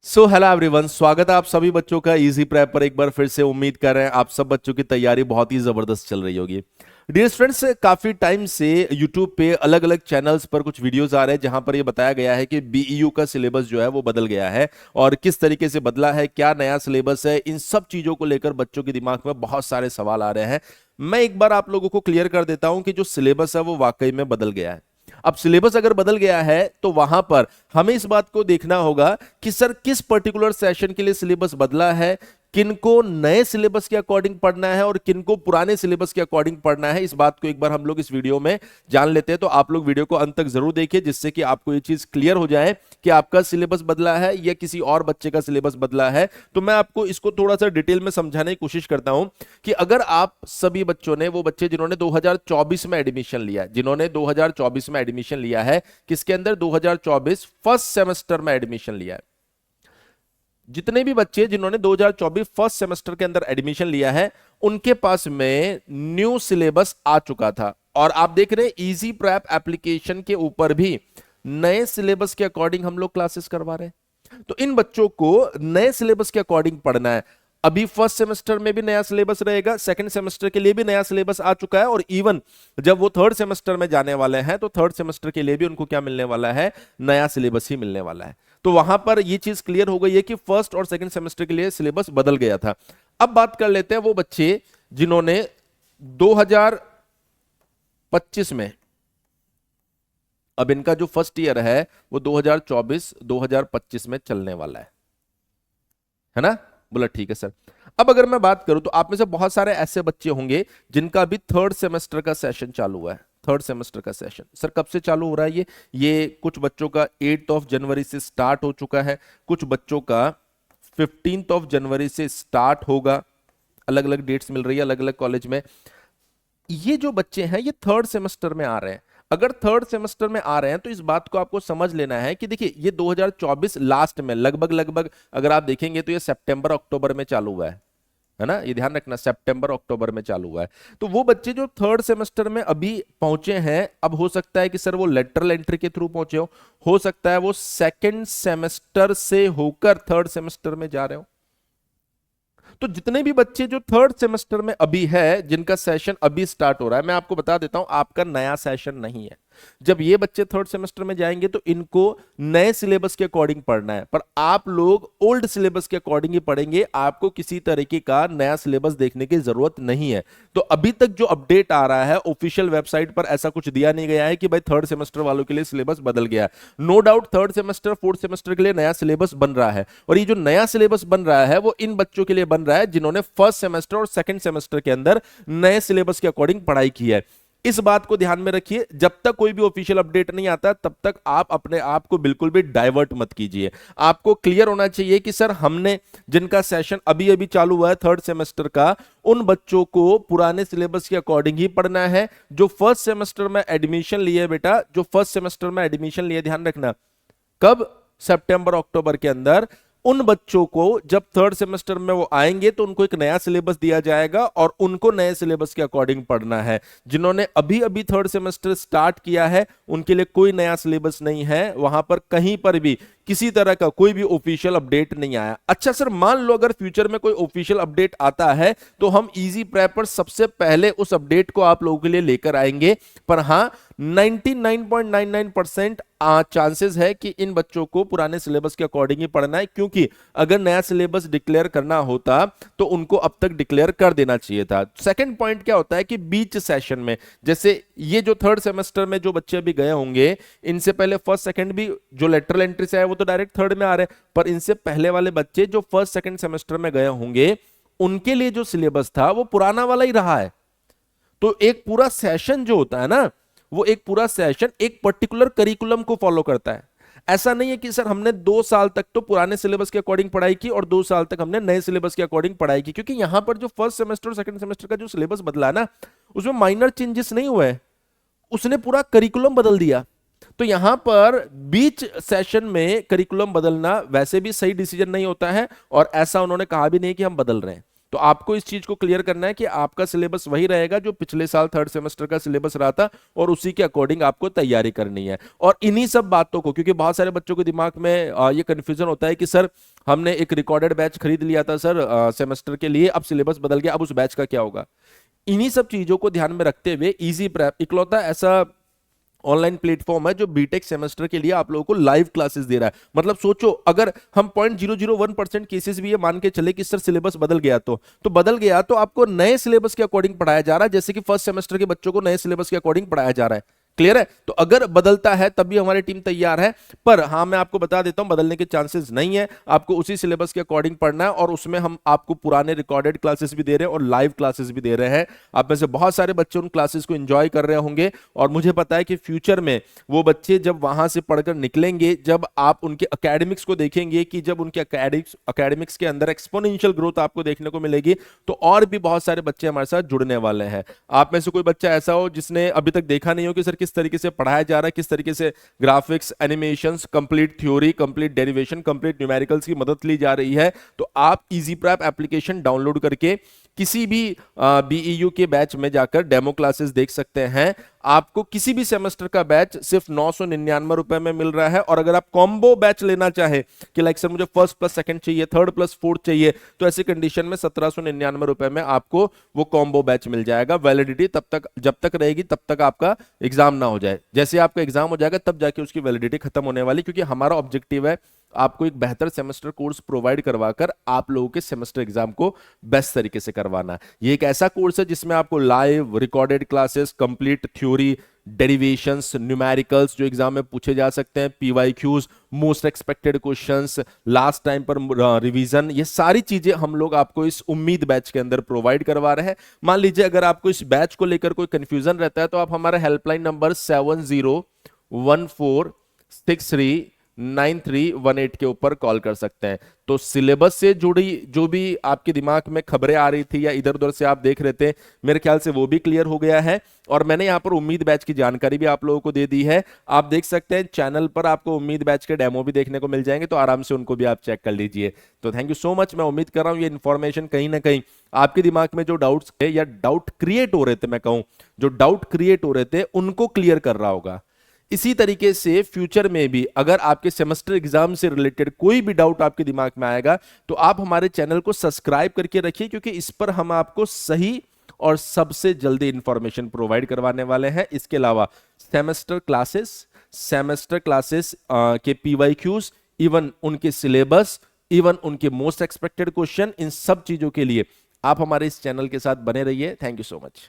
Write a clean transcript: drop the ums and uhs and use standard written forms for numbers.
Hello everyone, स्वागत है आप सभी बच्चों का इजी प्रेप पर। एक बार फिर से उम्मीद कर रहे हैं आप सब बच्चों की तैयारी बहुत ही जबरदस्त चल रही होगी। डियर स्टूडेंट्स, काफी टाइम से यूट्यूब पे अलग अलग चैनल्स पर कुछ वीडियोस आ रहे हैं जहां पर ये बताया गया है कि बीईयू का सिलेबस जो है वो बदल गया है और किस तरीके से बदला है, क्या नया सिलेबस है, इन सब चीजों को लेकर बच्चों के दिमाग में बहुत सारे सवाल आ रहे हैं। मैं एक बार आप लोगों को क्लियर कर देता हूं कि जो सिलेबस है वो वाकई में बदल गया है। अब सिलेबस अगर बदल गया है तो वहां पर हमें इस बात को देखना होगा कि सर किस पर्टिकुलर सेशन के लिए सिलेबस बदला है, किनको नए सिलेबस के अकॉर्डिंग पढ़ना है और किनको पुराने सिलेबस के अकॉर्डिंग पढ़ना है। इस बात को एक बार हम लोग इस वीडियो में जान लेते हैं। तो आप लोग वीडियो को अंत तक जरूर देखिए जिससे कि आपको ये चीज क्लियर हो जाए कि आपका सिलेबस बदला है या किसी और बच्चे का सिलेबस बदला है। तो मैं आपको इसको थोड़ा सा डिटेल में समझाने की कोशिश करता हूं कि अगर आप सभी बच्चों ने, वो बच्चे जिन्होंने 2024 में एडमिशन लिया, जिन्होंने 2024 में एडमिशन लिया है, किसके अंदर, 2024 फर्स्ट सेमेस्टर में एडमिशन लिया है, जितने भी बच्चे जिन्होंने 2024 फर्स्ट सेमेस्टर के अंदर एडमिशन लिया है उनके पास में न्यू सिलेबस आ चुका था। और आप देख रहे हैं इजी प्रेप एप्लीकेशन के ऊपर भी नए सिलेबस के अकॉर्डिंग हम लोग क्लासेस करवा रहे हैं। तो इन बच्चों को नए सिलेबस के अकॉर्डिंग पढ़ना है। अभी फर्स्ट सेमेस्टर में भी नया सिलेबस रहेगा, सेकंड सेमेस्टर के लिए भी नया सिलेबस आ चुका है और इवन जब वो थर्ड सेमेस्टर में जाने वाले हैं तो थर्ड सेमेस्टर के लिए भी उनको क्या मिलने वाला है, नया सिलेबस ही मिलने वाला है। तो वहां पर ये चीज क्लियर हो गई है कि फर्स्ट और सेकंड सेमेस्टर के लिए सिलेबस बदल गया था। अब बात कर लेते हैं वो बच्चे जिन्होंने 2025 में, अब इनका जो फर्स्ट ईयर है वो 2024-2025 में चलने वाला है ना। बोला ठीक है सर। अब अगर मैं बात करूं तो आप में से बहुत सारे ऐसे बच्चे होंगे जिनका अभी थर्ड सेमेस्टर का सेशन चालू हुआ है। थर्ड सेमेस्टर का सेशन सर कब से चालू हो रहा है? ये कुछ बच्चों का 8 जनवरी से स्टार्ट हो चुका है, कुछ बच्चों का 15 जनवरी से स्टार्ट होगा। अलग अलग डेट्स मिल रही है अलग अलग कॉलेज में। ये जो बच्चे हैं ये थर्ड सेमेस्टर में आ रहे हैं। अगर थर्ड सेमेस्टर में आ रहे हैं तो इस बात को आपको समझ लेना है कि देखिए ये 2024 लास्ट में लगभग लगभग अगर आप देखेंगे तो ये सितंबर अक्टूबर में चालू हुआ है ना। ये ध्यान रखना, सितंबर अक्टूबर में चालू हुआ है। तो वो बच्चे जो थर्ड सेमेस्टर में अभी पहुंचे हैं, अब हो सकता है कि सर वो लेटरल एंट्री के थ्रू पहुंचे हो सकता है वो सेकंड सेमेस्टर से होकर थर्ड सेमेस्टर में जा रहे हो। तो जितने भी बच्चे जो थर्ड सेमेस्टर में अभी है, जिनका सेशन अभी स्टार्ट हो रहा है, मैं आपको बता देता हूं आपका नया सेशन नहीं है। जब ये बच्चे थर्ड सेमेस्टर में जाएंगे तो इनको नए सिलेबस के अकॉर्डिंग पढ़ना है, पर आप लोग ओल्ड सिलेबस के अकॉर्डिंग ही पढ़ेंगे। आपको किसी तरीके का नया सिलेबस देखने की जरूरत नहीं है। तो अभी तक जो अपडेट आ रहा है ऑफिशियल वेबसाइट पर ऐसा कुछ दिया नहीं गया है कि भाई थर्ड सेमेस्टर वालों के लिए सिलेबस बदल गया। No doubt third semester fourth semester के लिए नया सिलेबस बन रहा है और ये जो नया सिलेबस बन रहा है वो इन बच्चों के लिए बन रहा है जिन्होंने फर्स्ट सेमेस्टर और सेकंड सेमेस्टर के अंदर नए सिलेबस के अकॉर्डिंग पढ़ाई की है। इस बात को ध्यान में रखिए, जब तक कोई भी ऑफिशियल अपडेट नहीं आता तब तक आप अपने आप को बिल्कुल भी डाइवर्ट मत कीजिए। आपको क्लियर होना चाहिए कि सर हमने जिनका सेशन अभी अभी चालू हुआ है थर्ड सेमेस्टर का, उन बच्चों को पुराने सिलेबस के अकॉर्डिंग ही पढ़ना है। जो फर्स्ट सेमेस्टर में एडमिशन लिए बेटा, जो फर्स्ट सेमेस्टर में एडमिशन लिए, ध्यान रखना कब, सितंबर अक्टूबर के अंदर, उन बच्चों को जब थर्ड सेमेस्टर में वो आएंगे तो उनको एक नया सिलेबस दिया जाएगा और उनको नए सिलेबस के अकॉर्डिंग पढ़ना है। जिन्होंने अभी अभी थर्ड सेमेस्टर स्टार्ट किया है उनके लिए कोई नया सिलेबस नहीं है, वहां पर कहीं पर भी किसी तरह का कोई भी ऑफिशियल अपडेट नहीं आया। अच्छा सर, मान लो अगर फ्यूचर में कोई ऑफिशियल अपडेट आता है तो हम इजी प्रेप पर सबसे पहले उस अपडेट को आप लोगों के लिए लेकर आएंगे। पर हां, 99.99% चांसेस है कि इन बच्चों को पुराने सिलेबस के अकॉर्डिंग ही पढ़ना है, क्योंकि अगर नया सिलेबस डिक्लेयर करना होता तो उनको अब तक डिक्लेयर कर देना चाहिए था। सेकंड पॉइंट क्या होता है कि बीच सेशन में, जैसे ये जो थर्ड सेमेस्टर में जो बच्चे अभी गए होंगे, इनसे पहले फर्स्ट सेकंड भी जो लेटरल एंट्री से आए वो तो डायरेक्ट थर्ड में आ रहे हैं, पर इनसे पहले वाले बच्चे जो फर्स्ट सेकंड सेमेस्टर में गए होंगे उनके लिए जो सिलेबस था वो पुराना वाला ही रहा है। तो एक पूरा सेशन जो होता है ना, वो एक पूरा सेशन एक पर्टिकुलर करिकुलम को फॉलो करता है। ऐसा नहीं है कि सर हमने 2 साल तक तो पुराने सिलेबस के अकॉर्डिंग पढ़ाई की और 2 साल तक हमने नए सिलेबस के अकॉर्डिंग पढ़ाई की, क्योंकि यहां पर जो फर्स्ट सेमेस्टर और सेकंड सेमेस्टर का जो सिलेबस बदला ना, उसमें माइनर चेंजेस नहीं हुए, उसने पूरा करिकुलम बदल दिया। तो यहां पर बीच सेशन में करिकुलम बदलना वैसे भी सही डिसीजन नहीं होता है और ऐसा उन्होंने कहा भी नहीं कि हम बदल रहे हैं। तो तो आपको इस चीज को क्लियर करना है कि आपका सिलेबस वही रहेगा जो पिछले साल थर्ड सेमेस्टर का सिलेबस रहा था, और उसी के अकॉर्डिंग आपको तैयारी करनी है। और इन्हीं सब बातों को, क्योंकि बहुत सारे बच्चों के दिमाग में ये कंफ्यूजन होता है कि सर हमने एक रिकॉर्डेड बैच खरीद लिया था सर सेमेस्टर के लिए, अब सिलेबस बदल गया, अब उस बैच का क्या होगा। इन्हीं सब चीजों को ध्यान में रखते हुए इजी प्रेप इकलौता ऐसा ऑनलाइन प्लेटफॉर्म है जो बीटेक सेमेस्टर के लिए आप लोगों को लाइव क्लासेस दे रहा है। मतलब सोचो, अगर हम 0.001% केसेस भी ये मान के चले कि सर सिलेबस बदल गया, तो बदल गया तो आपको नए सिलेबस के अकॉर्डिंग पढ़ाया जा रहा है, जैसे कि फर्स्ट सेमेस्टर के बच्चों को नए सिलेबस के अकॉर्डिंग पढ़ाया जा रहा है। क्लियर है? तो अगर बदलता है तब भी हमारी टीम तैयार है, पर हाँ मैं आपको बता देता हूं बदलने के चांसेस नहीं है। आपको उसी सिलेबस के अकॉर्डिंग पढ़ना है, और उसमें हम आपको पुराने रिकॉर्डेड क्लासेस भी दे रहे हैं और लाइव क्लासेस भी दे रहे हैं। आप में से बहुत सारे बच्चे उन क्लासेस को एंजॉय कर रहे होंगे, और मुझे पता है कि फ्यूचर में वो बच्चे जब वहां से पढ़कर निकलेंगे, जब आप उनके एकेडमिक्स को देखेंगे कि जब उनके एकेडमिक्स के अंदर एक्सपोनेंशियल ग्रोथ आपको देखने को मिलेगी, तो और भी बहुत सारे बच्चे हमारे साथ जुड़ने वाले हैं। आप में से कोई बच्चा ऐसा हो जिसने अभी तक देखा नहीं हो कि सर किस तरीके से पढ़ाया जा रहा है, किस तरीके से graphics, animations, complete theory, complete derivation, complete numericals की मदद ली जा रही है, तो आप इजी प्रैप एप्लीकेशन डाउनलोड करके किसी भी बीईयू के बैच में जाकर डेमो क्लासेस देख सकते हैं। आपको किसी भी सेमेस्टर का बैच सिर्फ 999 रुपए में मिल रहा है, और अगर आप कॉम्बो बैच लेना चाहे कि लाइक सर मुझे फर्स्ट प्लस सेकंड चाहिए, थर्ड प्लस फोर्थ चाहिए, तो ऐसी कंडीशन में 1799 रुपए में आपको वो कॉम्बो बैच मिल जाएगा। वैलिडिटी तब तक, जब तक रहेगी तब तक आपका एग्जाम ना हो जाए। जैसे आपका एग्जाम हो जाएगा तब जाके उसकी वैलिडिटी खत्म होने वाली, क्योंकि हमारा ऑब्जेक्टिव है आपको एक बेहतर सेमेस्टर कोर्स प्रोवाइड करवाकर आप लोगों के सेमेस्टर एग्जाम को बेस्ट तरीके से करवाना। ये एक ऐसा कोर्स है जिसमें आपको live recorded classes, complete theory, derivations, numericals जो एग्जाम में पूछे जा सकते हैं, PYQs, most expected questions, last time पर रिवीजन, ये सारी चीजें हम लोग आपको इस उम्मीद बैच के अंदर प्रोवाइड करवा रहे हैं। मान लीजिए अगर आपको इस बैच को लेकर कोई कंफ्यूजन रहता है, तो आप हमारा हेल्पलाइन नंबर 7014639318 के ऊपर कॉल कर सकते हैं। तो सिलेबस से जुड़ी जो भी आपके दिमाग में खबरें आ रही थी या इधर उधर से आप देख रहे थे, मेरे ख्याल से वो भी क्लियर हो गया है, और मैंने यहाँ पर उम्मीद बैच की जानकारी भी आप लोगों को दे दी है। आप देख सकते हैं चैनल पर आपको उम्मीद बैच के डेमो भी देखने को मिल जाएंगे, तो आराम से उनको भी आप चेक कर लीजिए। तो थैंक यू सो मच। मैं उम्मीद कर रहा हूँ ये इन्फॉर्मेशन कहीं ना कहीं आपके दिमाग में जो डाउट्स है या डाउट क्रिएट हो रहे थे, मैं कहूँ जो डाउट क्रिएट हो रहे थे उनको क्लियर कर रहा होगा। इसी तरीके से फ्यूचर में भी अगर आपके सेमेस्टर एग्जाम से रिलेटेड कोई भी डाउट आपके दिमाग में आएगा, तो आप हमारे चैनल को सब्सक्राइब करके रखिए, क्योंकि इस पर हम आपको सही और सबसे जल्दी इंफॉर्मेशन प्रोवाइड करवाने वाले हैं। इसके अलावा सेमेस्टर क्लासेस के पीवाईक्यूज, इवन उनके सिलेबस, इवन उनके मोस्ट एक्सपेक्टेड क्वेश्चन, इन सब चीजों के लिए आप हमारे इस चैनल के साथ बने रहिए। Thank you so much.